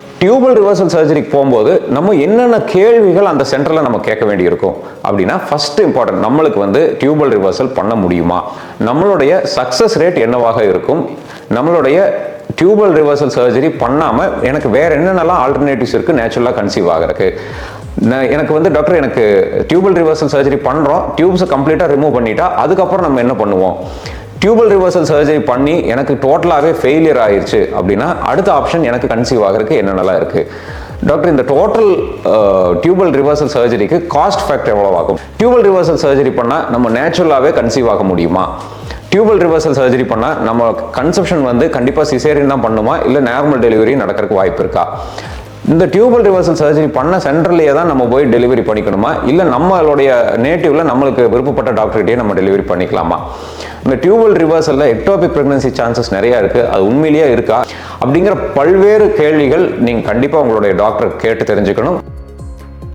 Tubal reversal சர்ஜரிக்கு போகும்போது நம்ம என்னென்ன கேள்விகள் அந்த சென்டரில் நம்ம கேட்க வேண்டியிருக்கும் அப்படின்னா, ஃபர்ஸ்ட் இம்பார்ட்டன்ட், நம்மளுக்கு வந்து டியூபல் ரிவர்சல் பண்ண முடியுமா, நம்மளுடைய சக்ஸஸ் ரேட் என்னவாக இருக்கும், நம்மளுடைய டியூபல் ரிவர்சல் சர்ஜரி பண்ணாமல் எனக்கு வேற என்னென்னலாம் ஆல்டர்னேட்டிவ்ஸ் இருக்குது நேச்சுரலாக கன்சீவ் ஆகிறதுக்கு. எனக்கு வந்து டாக்டர் எனக்கு டியூபல் ரிவர்சல் சர்ஜரி பண்ணுறோம், டியூப்ஸை கம்ப்ளீட்டாக ரிமூவ் பண்ணிட்டா அதுக்கப்புறம் நம்ம என்ன பண்ணுவோம், டியூபல் ரிவர்சல் சர்ஜரி பண்ணி எனக்கு டோட்டலாகவே ஃபெயிலியர் ஆயிடுச்சு அப்படின்னா அடுத்த ஆப்ஷன் எனக்கு கன்சீவ் ஆகிறதுக்கு என்னென்னலாம் இருக்குது. டாக்டர் இந்த டோட்டல் டியூபல் ரிவர்சல் சர்ஜரிக்கு காஸ்ட் ஃபேக்டர் எவ்வளோ ஆகும், டியூபல் ரிவர்சல் சர்ஜரி பண்ணால் நம்ம நேச்சுரலாகவே கன்சீவ் ஆக முடியுமா, டியூபல் ரிவர்சல் சர்ஜரி பண்ணால் நம்ம கன்செப்ஷன் வந்து கண்டிப்பாக சிசேரியன் தான் பண்ணுமா இல்லை நார்மல் டெலிவரி நடக்கிறதுக்கு வாய்ப்பு இருக்கா, இந்த டியூபல் ரிவர்சல் சர்ஜரி பண்ண சென்டர்லேயே தான் நம்ம போய் டெலிவரி பண்ணிக்கணுமா இல்லை நம்மளுடைய நேட்டிவ்ல நம்மளுக்கு விருப்பப்பட்ட டாக்டர்கிட்டயே நம்ம டெலிவரி பண்ணிக்கலாமா, இந்த டியூபல் ரிவர்சலில் எக்டோபிக் பிரெக்னன்சி சான்சஸ் நிறையா இருக்குது, அது உண்மையிலேயே இருக்கா அப்படிங்கிற பல்வேறு கேள்விகள் நீங்கள் கண்டிப்பாக உங்களுடைய டாக்டர் கேட்டு தெரிஞ்சுக்கணும்.